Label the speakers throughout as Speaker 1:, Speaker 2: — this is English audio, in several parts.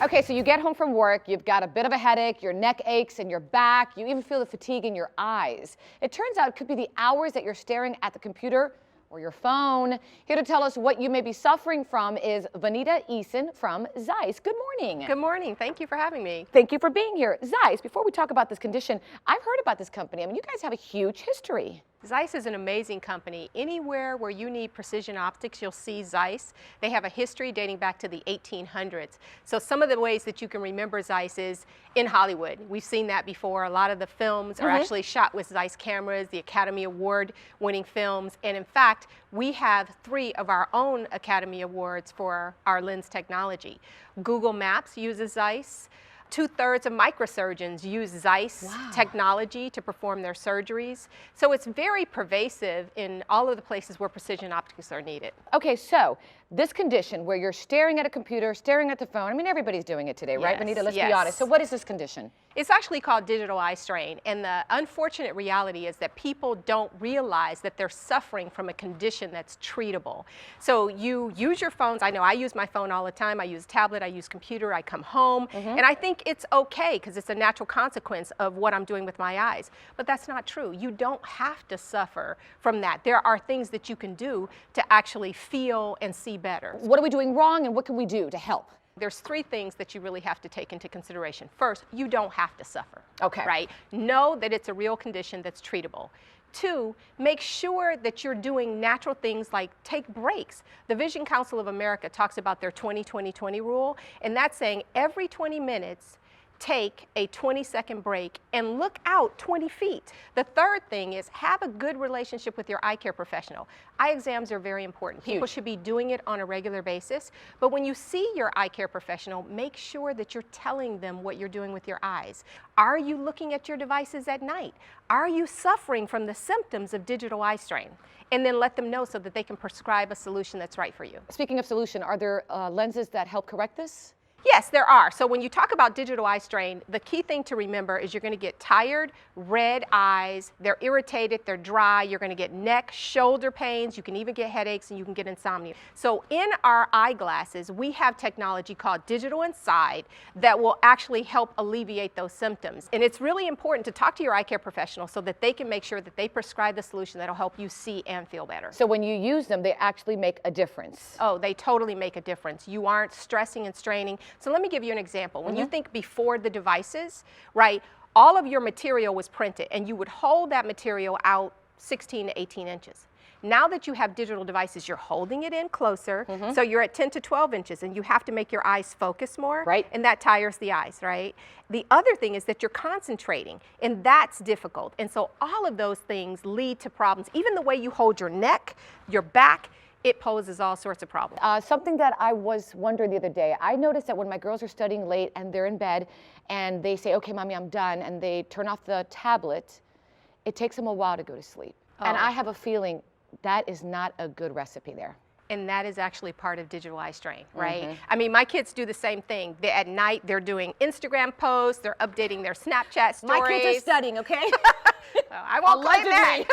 Speaker 1: Okay, so you get home from work, you've got a bit of a headache, your neck aches and your back, you even feel the fatigue in your eyes. It turns out it could be the hours that you're staring at the computer or your phone. Here to tell us what you may be suffering from is Vanita Eason from ZEISS. Good morning.
Speaker 2: Good morning. Thank you for having me.
Speaker 1: Thank you for being here. ZEISS, before we talk about this condition, I've heard about this company. I mean, you guys have a huge history.
Speaker 2: ZEISS is an amazing company. Anywhere where you need precision optics, you'll see ZEISS. They have a history dating back to the 1800s. So some of the ways that you can remember ZEISS is in Hollywood. We've seen that before. A lot of the films are actually shot with ZEISS cameras, the Academy Award winning films. And in fact, we have 3 of our own Academy Awards for our lens technology. Google Maps uses ZEISS. 2/3 of microsurgeons use ZEISS technology to perform their surgeries. So it's very pervasive in all of the places where precision optics are needed.
Speaker 1: Okay, so this condition where you're staring at a computer, staring at the phone, I mean, everybody's doing it today, right, Vanita? Let's be honest. So what is this condition?
Speaker 2: It's actually called digital eye strain, and the unfortunate reality is that people don't realize that they're suffering from a condition that's treatable. So you use your phones. I know I use my phone all the time. I use tablet, I use computer, I come home, and I think it's okay because it's a natural consequence of what I'm doing with my eyes. But that's not true. You don't have to suffer from that. There are things that you can do to actually feel and see better.
Speaker 1: What are we doing wrong and what can we do to help?
Speaker 2: There's 3 things that you really have to take into consideration. First, you don't have to suffer.
Speaker 1: Okay.
Speaker 2: Right? Know that it's a real condition that's treatable. 2, make sure that you're doing natural things like take breaks. The Vision Council of America talks about their 20-20-20 rule, and that's saying every 20 minutes, take a 20-second break and look out 20 feet. The 3rd thing is have a good relationship with your eye care professional. Eye exams are very important. People should be doing it on a regular basis, but when you see your eye care professional, make sure that you're telling them what you're doing with your eyes. Are you looking at your devices at night? Are you suffering from the symptoms of digital eye strain? And then let them know so that they can prescribe a solution that's right for you.
Speaker 1: Speaking of solution, are there lenses that help correct this?
Speaker 2: Yes, there are. So when you talk about digital eye strain, the key thing to remember is you're going to get tired, red eyes, they're irritated, they're dry, you're going to get neck, shoulder pains, you can even get headaches, and you can get insomnia. So in our eyeglasses, we have technology called Digital Inside that will actually help alleviate those symptoms. And it's really important to talk to your eye care professional so that they can make sure that they prescribe the solution that'll help you see and feel better.
Speaker 1: So when you use them, they actually make a difference?
Speaker 2: Oh, they totally make a difference. You aren't stressing and straining. So let me give you an example. When you think before the devices, right, all of your material was printed and you would hold that material out 16 to 18 inches. Now that you have digital devices, you're holding it in closer, so you're at 10 to 12 inches and you have to make your eyes focus more, and that tires the eyes, right? The other thing is that you're concentrating, and that's difficult. And so all of those things lead to problems. Even the way you hold your neck, your back, it poses all sorts of problems.
Speaker 1: Something that I was wondering the other day, I noticed that when my girls are studying late and they're in bed and they say, okay, mommy, I'm done, and they turn off the tablet, it takes them a while to go to sleep. And I have a feeling that is not a good recipe there.
Speaker 2: And that is actually part of digital eye strain, right? I mean, my kids do the same thing. At night, they're doing Instagram posts, they're updating their Snapchat stories.
Speaker 1: My kids are studying, okay?
Speaker 2: I won't claim that.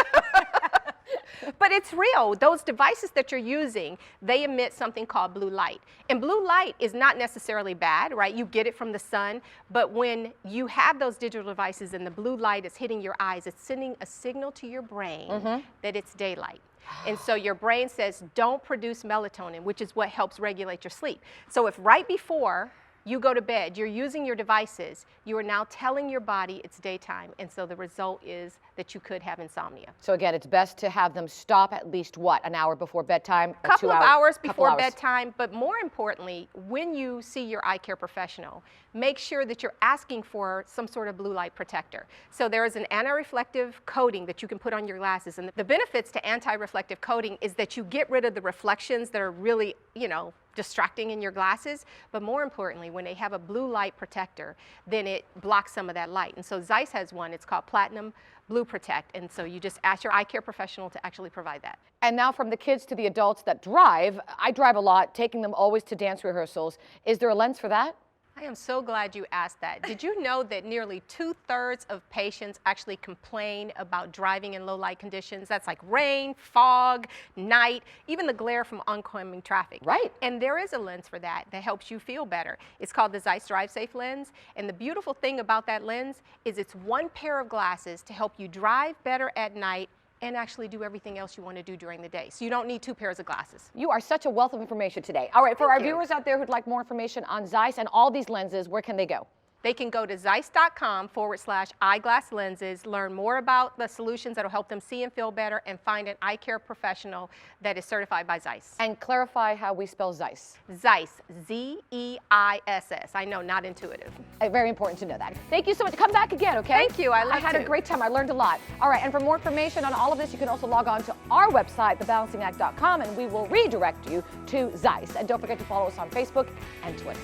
Speaker 2: But it's real. Those devices that you're using, they emit something called blue light. And blue light is not necessarily bad, right? You get it from the sun. But when you have those digital devices and the blue light is hitting your eyes, it's sending a signal to your brain that it's daylight. And so your brain says, don't produce melatonin, which is what helps regulate your sleep. So if right before you go to bed, you're using your devices, you are now telling your body it's daytime, and so the result is that you could have insomnia.
Speaker 1: So again, it's best to have them stop at least, what, an hour before bedtime?
Speaker 2: A couple of hours before bedtime, but more importantly, when you see your eye care professional, make sure that you're asking for some sort of blue light protector. So there is an anti-reflective coating that you can put on your glasses, and the benefits to anti-reflective coating is that you get rid of the reflections that are really, distracting in your glasses, but more importantly, when they have a blue light protector, then it blocks some of that light. And so ZEISS has one, it's called Platinum Blue Protect, and so you just ask your eye care professional to actually provide that.
Speaker 1: And now from the kids to the adults that drive, I drive a lot, taking them always to dance rehearsals. Is there a lens for that?
Speaker 2: I am so glad you asked that. Did you know that nearly 2/3 of patients actually complain about driving in low light conditions? That's like rain, fog, night, even the glare from oncoming traffic.
Speaker 1: Right.
Speaker 2: And there is a lens for that helps you feel better. It's called the ZEISS Drive Safe lens. And the beautiful thing about that lens is it's one pair of glasses to help you drive better at night and actually do everything else you want to do during the day. So you don't need 2 pairs of glasses.
Speaker 1: You are such a wealth of information today. All right, for our
Speaker 2: Thank you.
Speaker 1: viewers out there who'd like more information on ZEISS and all these lenses, where can they go?
Speaker 2: They can go to zeiss.com/eyeglass lenses, learn more about the solutions that will help them see and feel better, and find an eye care professional that is certified by ZEISS.
Speaker 1: And clarify how we spell ZEISS.
Speaker 2: ZEISS, Z-E-I-S-S. I know, not intuitive.
Speaker 1: Very important to know that. Thank you so much. Come back again, okay?
Speaker 2: Thank you. I
Speaker 1: had a great time. I learned a lot. All right, and for more information on all of this, you can also log on to our website, thebalancingact.com, and we will redirect you to ZEISS. And don't forget to follow us on Facebook and Twitter.